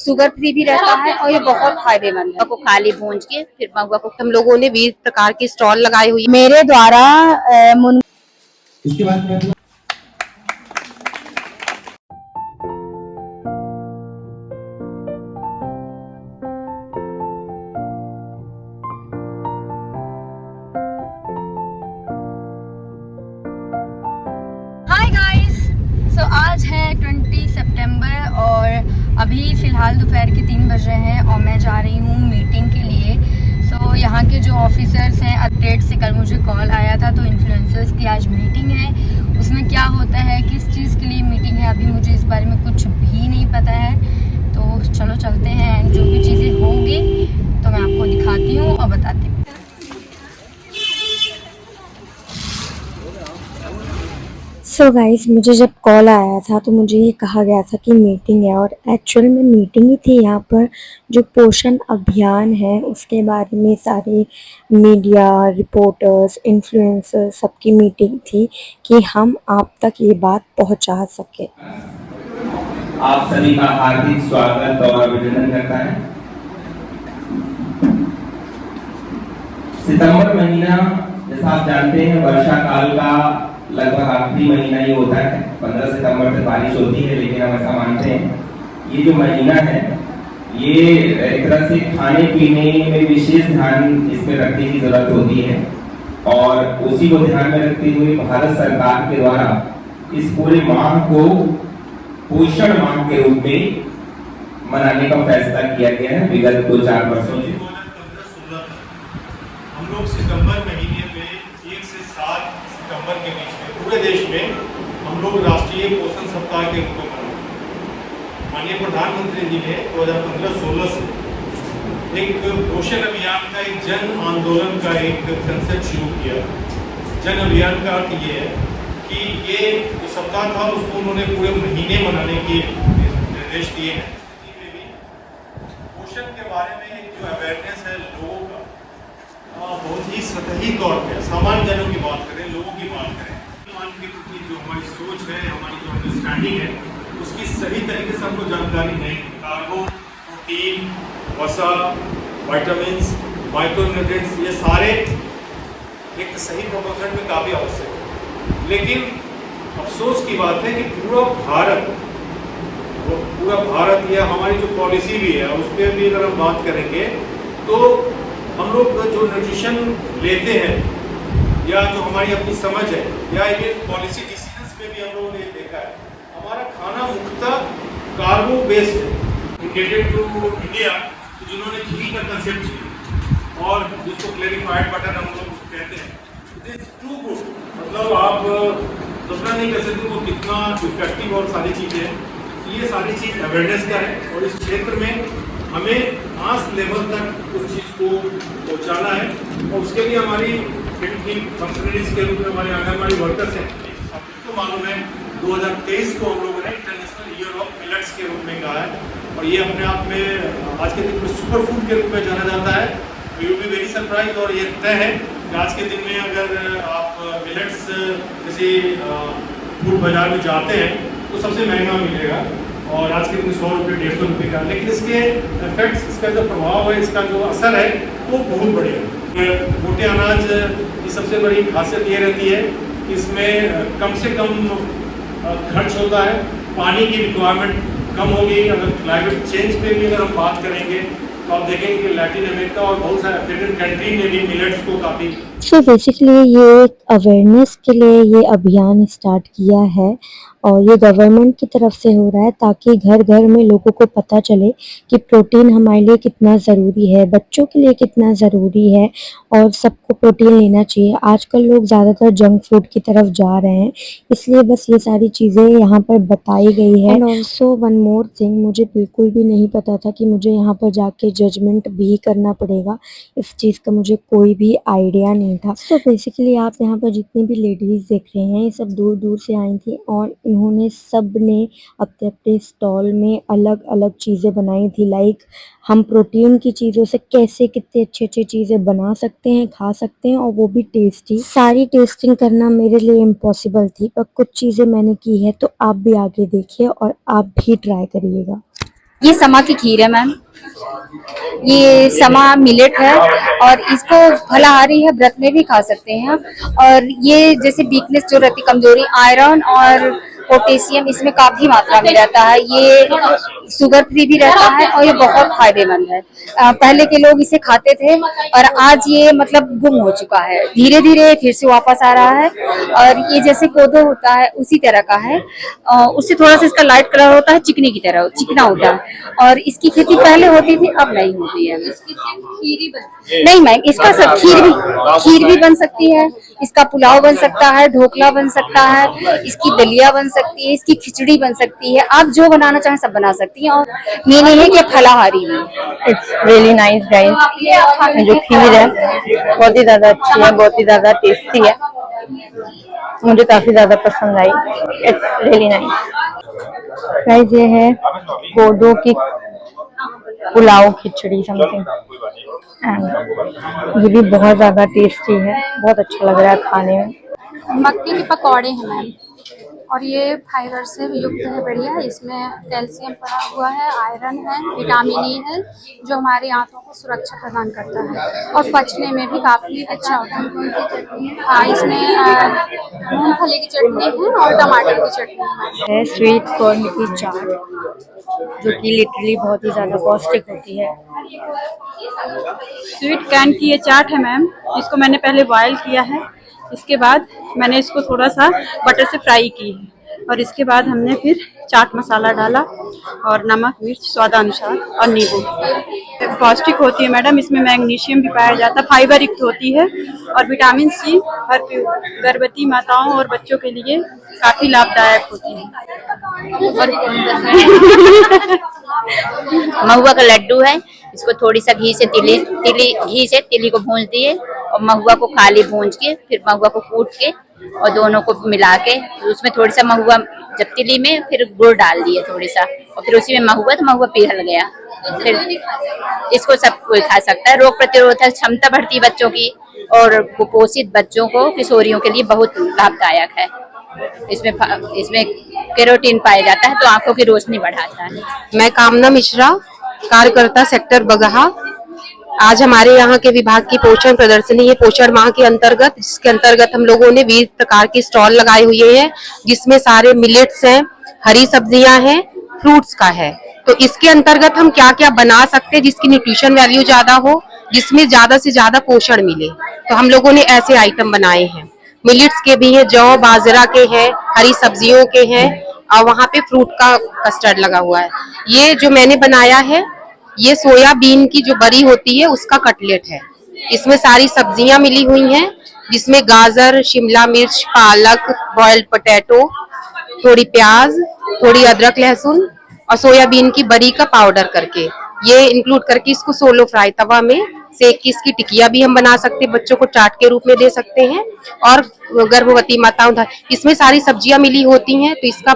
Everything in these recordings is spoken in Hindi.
शुगर फ्री भी रहता है और ये बहुत फायदेमंद है। को खाली भूंज के फिर महुआ को हम लोगों ने 20 प्रकार की स्टॉल लगाई हुई मेरे द्वारा इसके बाद हाय गाइस, सो आज है 20 सितंबर और अभी फ़िलहाल दोपहर के 3 बज रहे हैं और मैं जा रही हूँ मीटिंग के लिए। सो यहाँ के जो ऑफिसर्स हैं अपडेट से कल मुझे कॉल आया था, तो इन्फ्लुएंसर्स की आज मीटिंग है। उसमें क्या होता है, किस चीज़ के लिए मीटिंग है, अभी मुझे इस बारे में कुछ भी नहीं पता है। तो चलो चलते हैं, जो भी चीज़ें होंगी तो मैं आपको दिखाती हूँ और बताती हूँ। सो गाइस, मुझे जब कॉल आया था तो मुझे ये कहा गया था कि मीटिंग है, और एक्चुअल में मीटिंग ही थी। यहाँ पर जो पोषण अभियान है उसके बारे में सारे मीडिया रिपोर्टर्स इन्फ्लुएंसर्स सबकी मीटिंग थी कि हम आप तक ये बात पहुंचा सके। आप सभी का हार्दिक स्वागत और अभिनंदन करता है। सितंबर महीना जैसा आप जानते हैं वर्षा काल का लगभग आखिरी महीना ही होता है। 15 सितंबर तक बारिश होती है, लेकिन हम ऐसा मानते हैं ये जो महीना है ये एक तरह से खाने पीने में विशेष ध्यान इसमें रखने की जरूरत होती है, और उसी को ध्यान में रखते हुए भारत सरकार के द्वारा इस पूरे माह को पोषण माह के रूप में मनाने का फैसला किया गया है। विगत 2-4 वर्षों से 2015-16 हम लोग सितंबर महीने में 1 से 7 सितंबर के बीच में पूरे देश में हम लोग राष्ट्रीय पोषण सप्ताह के रूप में मनाते। माननीय प्रधानमंत्री जी ने 2015-16 से एक पोषण अभियान का एक जन आंदोलन का एक कंसेप्ट शुरू किया। जन अभियान का अर्थ ये है कि ये जो सप्ताह था उसको उन्होंने पूरे महीने मनाने के निर्देश दिए हैं। पोषण के बारे में एक जो अवेयरनेस है लोगों का, बहुत ही सतही तौर पे सामान्य जनों की बात करें, लोगों की बात करें, के प्रति जो हमारी सोच है, हमारी जो अंडरस्टैंडिंग है, उसकी सही तरीके से हमको जानकारी नहीं। कार्बो, प्रोटीन, वसा, विटामिन्स, माइक्रोन्यूट्रिएंट्स, ये सारे एक सही प्रोपोर्शन में काफ़ी आवश्यक है। लेकिन अफसोस की बात है कि पूरा भारत या हमारी जो पॉलिसी भी है उस पर भी अगर हम बात करेंगे तो हम लोग जो न्यूट्रिशन लेते हैं या जो हमारी अपनी समझ है या ये पॉलिसी डिसीजंस में भी हम लोगों ने देखा है, हमारा खाना मुख्यतः कार्बो बेस्ड है। इंडिकेटेड टू इंडिया जिन्होंने घी का कंसेप्ट किया और जिसको क्लेरिफाइड बटर हम लोग कहते हैं, दिस टू गुड, मतलब आप कल्पना नहीं कर सकते वो कितना इफेक्टिव और सारी चीज़ें हैं। ये सारी चीज़ अवेयरनेस का है और इस क्षेत्र में हमें मास लेवल तक उस चीज़ को पहुँचाना है, और उसके लिए हमारी फंक्शनरीज के रूप में हमारे आंगनबाड़ी वर्कर्स हैं। आपको मालूम है 2023 को हम लोगों ने इंटरनेशनल ईयर ऑफ मिलेट्स के रूप में कहा है, और ये अपने आप में आज के दिन में सुपर फूड के रूप में जाना जाता है। यू बी वेरी सरप्राइज, और ये तय है कि आज के दिन में अगर आप मिलेट्स किसी फूड बाजार में जाते हैं तो सबसे महंगा मिलेगा, और आज के दिन 100 रुपये 150 रुपये का। लेकिन इसके इफेक्ट्स, इसका जो प्रभाव है, इसका जो असर है वो बहुत बढ़िया है। मोटे अनाज की सबसे बड़ी खासियत ये रहती है कि इसमें कम से कम खर्च होता है, पानी की रिक्वायरमेंट कम होगी। अगर क्लाइमेट चेंज पे भी अगर हम बात करेंगे तो आप देखेंगे कि लैटिन अमेरिका और बहुत सारे अफ्रीकन कंट्री ने भी मिलेट्स को काफ़ी सो बेसिकली ये एक अवेयरनेस के लिए ये अभियान स्टार्ट किया है, और ये गवर्नमेंट की तरफ से हो रहा है ताकि घर घर में लोगों को पता चले कि प्रोटीन हमारे लिए कितना ज़रूरी है, बच्चों के लिए कितना ज़रूरी है, और सबको प्रोटीन लेना चाहिए। आजकल लोग ज़्यादातर जंक फूड की तरफ जा रहे हैं, इसलिए बस ये सारी चीज़ें यहाँ पर बताई गई है। And also one more thing, मुझे बिल्कुल भी नहीं पता था कि मुझे यहाँ पर जाके जजमेंट भी करना पड़ेगा। इस चीज़ का मुझे कोई भी आइडिया नहीं था। सो बेसिकली आप यहाँ पर जितनी भी लेडीज़ देख रहे हैं ये सब दूर दूर से आई थी, और इन्होंने सब ने अपने अपने स्टॉल में अलग अलग चीज़ें बनाई थी। लाइक हम प्रोटीन की चीज़ों से कैसे कितने अच्छी अच्छी चीज़ें बना सकते हैं, खा सकते हैं, और वो भी टेस्टी। सारी टेस्टिंग करना मेरे लिए इम्पॉसिबल थी, पर कुछ चीज़ें मैंने की है, तो आप भी आगे देखिए और आप भी ट्राई करिएगा। ये समा की खीर है मैम। ये समा मिलेट है और इसको फलाहारी है, व्रत में भी खा सकते हैं। और ये जैसे वीकनेस जो रहती, कमजोरी, आयरन और पोटेशियम इसमें काफी मात्रा में रहता है। ये शुगर फ्री भी रहता है और ये बहुत फायदेमंद है। पहले के लोग इसे खाते थे और आज ये मतलब गुम हो चुका है, धीरे धीरे फिर से वापस आ रहा है। और ये जैसे कोदो होता है उसी तरह का है, उससे थोड़ा सा इसका लाइट कलर होता है, चिकनी की तरह चिकना होता है। और इसकी खेती पहले होती थी, अब नहीं होती है। नहीं मैम, इसका सब खीर भी बन सकती है, इसका पुलाव बन सकता है, ढोकला बन सकता है, इसकी दलिया बन सकती है, इसकी खिचड़ी बन सकती है। आप जो बनाना चाहें सब बना सकती हैं। और मेन ये है कि फलाहारी है। It's really nice guys. जो खीर है बहुत ही ज्यादा अच्छी है, बहुत ही ज्यादा टेस्टी है, मुझे काफी ज्यादा पसंद आई। It's really nice guys. ये है कोदो की पुलाव खिचड़ी समथिंग, एंड ये भी बहुत ज्यादा टेस्टी है, बहुत अच्छा लग रहा है खाने में। मक्के के पकौड़े हैं मैम, और ये फाइबर से युक्त है, बढ़िया। इसमें कैल्शियम पड़ा हुआ है, आयरन है, विटामिन ई है, जो हमारी आंतों को सुरक्षा प्रदान करता है और पचने में भी काफ़ी अच्छा होता है। हाँ, इसमें मूंगफली की चटनी है और टमाटर की चटनी है। स्वीट कॉर्न की चाट, जो कि लिटरली बहुत ही ज़्यादा पौष्टिक होती है। स्वीट कॉर्न की ये चाट है मैम, इसको मैंने पहले बॉयल किया है, इसके बाद मैंने इसको थोड़ा सा बटर से फ्राई की है और इसके बाद हमने फिर चाट मसाला डाला और नमक मिर्च स्वादानुसार और नींबू। पौष्टिक होती है मैडम, इसमें मैग्नीशियम भी पाया जाता है, फाइबर युक्त होती है और विटामिन सी गर्भवती माताओं और बच्चों के लिए काफी लाभदायक होती है। महुआ का लड्डू है, इसको थोड़ी सा घी से तिली को भूंज दिए और महुआ को खाली भूंज के फिर महुआ को कूट के और दोनों को मिला के उसमें थोड़ी सा महुआ, जब तिली में फिर गुड़ डाल दिए थोड़ी सा और फिर उसी में महुआ, तो महुआ पिघल गया। फिर इसको सब कोई खा सकता है। रोग प्रतिरोधक क्षमता बढ़ती बच्चों की और कुपोषित बच्चों को, किशोरियों के लिए बहुत लाभदायक है। इसमें कैरोटीन पाया जाता है तो आंखों की रोशनी बढ़ाता है। मैं कामना मिश्रा, कार्यकर्ता सेक्टर बगहा। आज हमारे यहाँ के विभाग की पोषण प्रदर्शनी है पोषण माह के अंतर्गत, जिसके अंतर्गत हम लोगों ने 20 प्रकार के स्टॉल लगाए हुए हैं, जिसमें सारे मिलेट्स हैं, हरी सब्जियां हैं, फ्रूट्स का है। तो इसके अंतर्गत हम क्या क्या बना सकते हैं जिसकी न्यूट्रिशन वैल्यू ज्यादा हो, जिसमें ज्यादा से ज्यादा पोषण मिले, तो हम लोगों ने ऐसे आइटम बनाए हैं। मिलेट्स के भी है, जौ बाजरा के हैं, हरी सब्जियों के हैं और वहाँ पे फ्रूट का कस्टर्ड लगा हुआ है। ये जो मैंने बनाया है ये सोयाबीन की जो बरी होती है उसका कटलेट है। इसमें सारी सब्जियां मिली हुई हैं, जिसमें गाजर, शिमला मिर्च, पालक, बॉइल्ड पोटैटो, थोड़ी प्याज, थोड़ी अदरक लहसुन और सोयाबीन की बरी का पाउडर करके ये इंक्लूड करके इसको सोलो फ्राई तवा में सेक के इसकी टिकिया भी हम बना सकते हैं, बच्चों को चाट के रूप में दे सकते हैं। और गर्भवती माताओं, इसमें सारी सब्जियां मिली होती हैं, तो इसका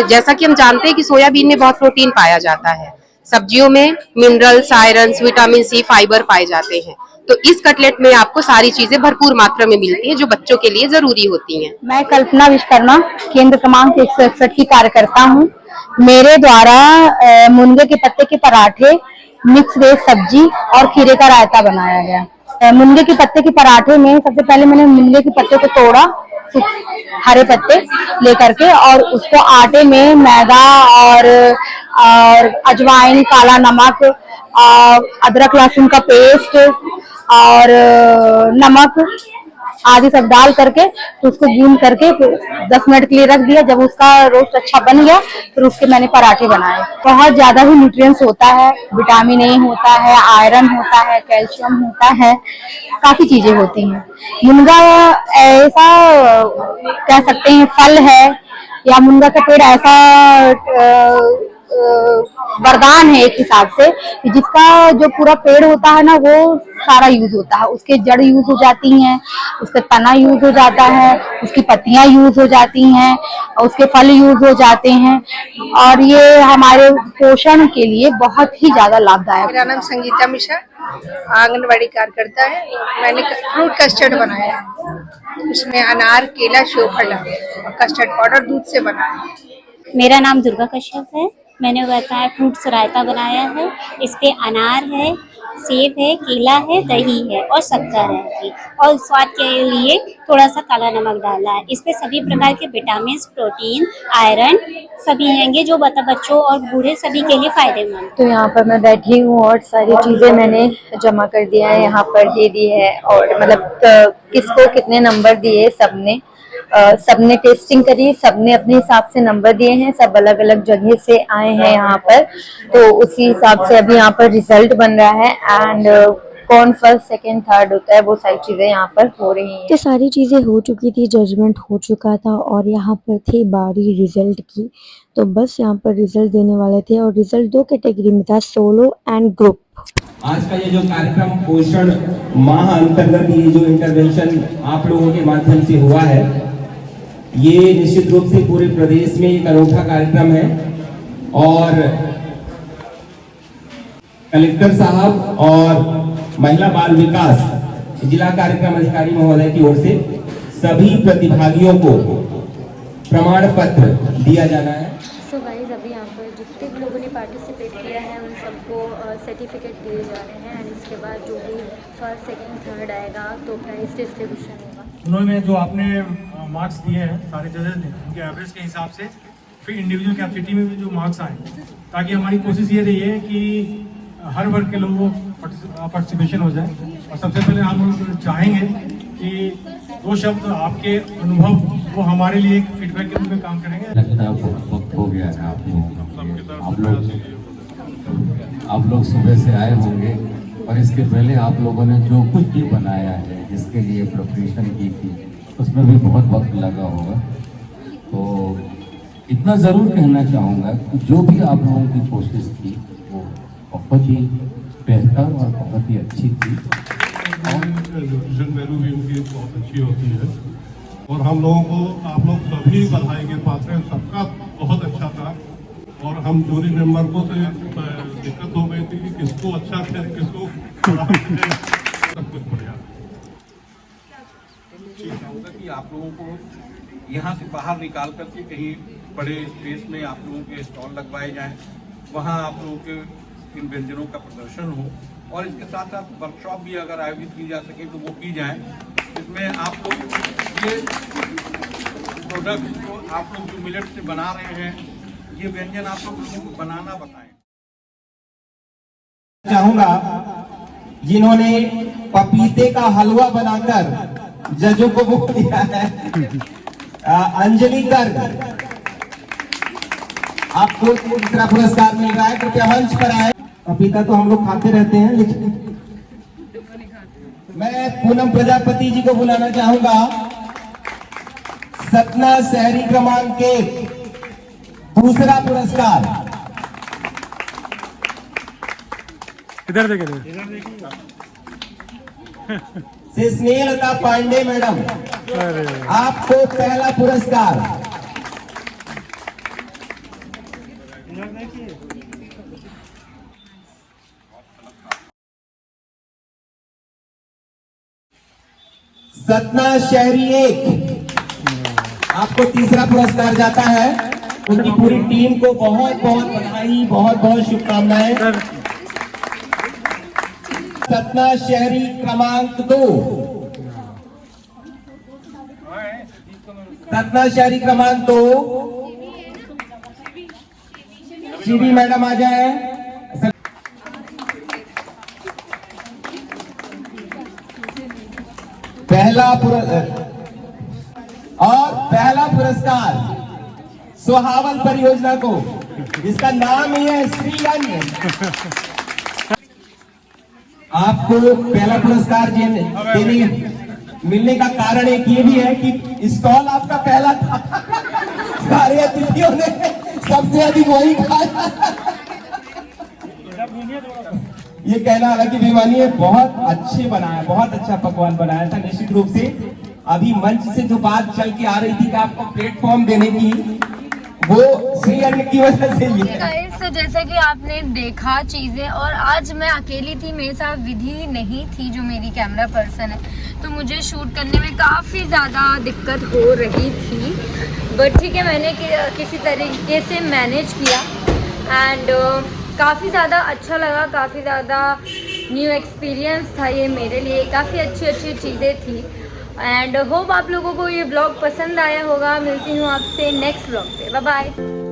जैसा कि हम जानते हैं कि सोयाबीन में बहुत प्रोटीन पाया जाता है, सब्जियों में minerals, iron, vitamin C, fibre पाए जाते हैं। तो इस कटलेट में आपको सारी चीजें भरपूर मात्रा में मिलती हैं जो बच्चों के लिए जरूरी होती हैं। मैं कल्पना विश्वकर्मा, केंद्र क्रमांक 161 की कार्यकर्ता हूँ। मेरे द्वारा मुनगे के पत्ते के पराठे, मिक्स वेज सब्जी और खीरे का रायता बनाया गया। मुनगे के पत्ते के पराठे में सबसे पहले मैंने मुनगे के पत्ते को तोड़ा, हरे पत्ते लेकर के, और उसको आटे में मैदा और अजवाइन, काला नमक, अदरक लहसुन का पेस्ट और नमक आदि सब डाल करके तो उसको गूंद करके 10 मिनट के लिए रख दिया। जब उसका रोस्ट अच्छा बन गया फिर उसके मैंने पराठे बनाए। बहुत ज्यादा ही न्यूट्रिएंट्स होता है, विटामिन ए होता है, आयरन होता है, कैल्शियम होता है, काफी चीजें होती हैं। मुनगा ऐसा कह सकते हैं फल है या मुनगा का पेड़ ऐसा वरदान है एक हिसाब से, जिसका जो पूरा पेड़ होता है ना वो सारा यूज होता है। उसके जड़ यूज हो जाती हैं, उसका तना यूज हो जाता है, उसकी पत्तियां यूज हो जाती हैं, उसके फल यूज हो जाते हैं और ये हमारे पोषण के लिए बहुत ही ज्यादा लाभदायक। मेरा नाम संगीता मिश्रा, आंगनवाड़ी कार्यकर्ता है। मैंने फ्रूट कस्टर्ड बनाया है, उसमें अनार, केला, श्रीफल और कस्टर्ड पाउडर दूध से बना है। मेरा नाम दुर्गा कश्यप है, मैंने बताया फ्रूट्स रायता बनाया है। इस पे अनार है, सेब है, केला है, दही है और शक्कर है और स्वाद के लिए थोड़ा सा काला नमक डाला है। इस पे सभी प्रकार के विटामिन, प्रोटीन, आयरन सभी हैंगे जो बच्चों और बूढ़े सभी के लिए फायदेमंद। तो यहाँ पर मैं बैठी हूँ और सारी चीज़ें मैंने जमा कर दिया है, यहाँ पर दे दी है और मतलब किसको कितने नंबर दिए सबने टेस्टिंग करी, सबने अपने हिसाब से नंबर दिए हैं, सब अलग अलग जगह से आए हैं यहाँ पर, तो उसी हिसाब से अभी यहाँ पर रिजल्ट बन रहा है एंड कौन फर्स्ट सेकंड थर्ड होता है वो सारी चीजें यहाँ पर हो रही हैं। तो सारी चीजें हो चुकी थी, जजमेंट हो चुका था और यहाँ पर थी बारी रिजल्ट की। तो बस यहाँ पर रिजल्ट देने वाले थे और रिजल्ट 2 कैटेगरी में था, सोलो एंड ग्रुप। आज का ये जो कार्यक्रम पोषण माह अंतर्गत ये जो इंटरवेंशन आप लोगों के माध्यम से हुआ है, ये निश्चित रूप से पूरे प्रदेश में एक अनोखा कार्यक्रम है और कलेक्टर साहब और महिला बाल विकास जिला कार्यक्रम अधिकारी महोदय की ओर से सभी प्रतिभागियों को प्रमाण पत्र दिया जाना है। सो गाइस, अभी यहाँ पर जितने भी लोगों ने पार्टिसिपेट किया है उन सबको सर्टिफिकेट दिए जा रहे हैं एंड इसके बाद जो भी फर्स्ट सेकंड थर्ड आएगा तो प्राइस डिस्ट्रीब्यूशन होगा। उन्होंने जो आपने मार्क्स दिए हैं सारे जजेस ने उनके एवरेज के हिसाब से फिर इंडिविजुअल कैपेसिटी में भी जो मार्क्स आए, ताकि हमारी कोशिश ये रही है कि हर वर्ग के लोगों को पार्टिसिपेशन हो जाए। और सबसे पहले हम लोग चाहेंगे कि 2 शब्द आपके अनुभव वो हमारे लिए एक फीडबैक के रूप में काम करेंगे। लगता है वक्त हो गया है आप लोग सुबह से आए होंगे और इसके पहले आप लोगों ने जो कुछ भी बनाया है जिसके लिए प्रिपरेशन की थी उसमें भी बहुत वक्त लगा होगा। तो इतना ज़रूर कहना चाहूँगा कि जो भी आप लोगों की कोशिश थी वो बहुत ही बेहतर और बहुत ही अच्छी थी। न्यूट्रिशन वैल्यू भी उनकी बहुत अच्छी होती है और हम लोगों को आप लोग सभी बधाई के पात्र हैं, सबका बहुत अच्छा था। और हम जूरी मेंबर को तो दिक्कत हो गई थी कि किसको अच्छा थे किसको सब कुछ बढ़िया। चाहूँगा कि आप लोगों को यहाँ से बाहर निकाल करके कहीं बड़े स्पेस में आप लोगों के स्टॉल लगवाए जाएं, वहाँ आप लोगों के इन व्यंजनों का प्रदर्शन हो और इसके साथ साथ वर्कशॉप भी अगर आयोजित की जा सके तो वो की जाए। इसमें आप लोग ये प्रोडक्ट जो आप लोग जो मिलेट से बना रहे हैं, ये व्यंजन आप लोग लोगों को बनाना बताएं। चाहूंगा जिन्होंने पपीते का हलवा बनाकर जजों को वो दिया है, अंजलि गर्ग, आपको तीसरा पुरस्कार मिल रहा है। कृपया मंच पर आए। पपीता तो हम लोग खाते रहते हैं, लेकिन मैं पूनम प्रजापति जी को बुलाना चाहूंगा। सतना शहरी क्रमांक 1 दूसरा पुरस्कार। इधर देखिए से स्नेहलता पांडे मैडम, आपको पहला पुरस्कार। सतना शहरी 1, आपको तीसरा पुरस्कार जाता है। उनकी पूरी टीम को बहुत बहुत बधाई, बहुत बहुत शुभकामनाएं। सतना शहरी क्रमांक 2, सतना शहरी क्रमांक 2, सीडी मैडम आ जाए। पहला पुरस्कार सुहावल परियोजना को, जिसका नाम ही है श्री अन्न। आपको पहला पुरस्कार मिलने का कारण एक ये भी है कि स्टॉल आपका पहला था। सारे अतिथियों ने सबसे अधिक वही खाया। ये कहना हालांकि बेईमानी है, बहुत अच्छे बनाया, बहुत अच्छा पकवान बनाया था। निश्चित रूप से अभी मंच से जो बात चल के आ रही थी कि आपको प्लेटफॉर्म देने की, वो श्री अन्न की वजह से ये गाइस, तो जैसा कि आपने देखा चीज़ें, और आज मैं अकेली थी, मेरे साथ विधि नहीं थी जो मेरी कैमरा पर्सन है, तो मुझे शूट करने में काफ़ी ज़्यादा दिक्कत हो रही थी। बट ठीक है, मैंने किसी तरीके से मैनेज किया। एंड काफ़ी ज़्यादा अच्छा लगा, काफ़ी ज़्यादा न्यू एक्सपीरियंस था ये मेरे लिए, काफ़ी अच्छी चीज़ें थी। एंड होप आप लोगों को ये ब्लॉग पसंद आया होगा। मिलती हूँ आपसे नेक्स्ट ब्लॉग पे, बाय बाय।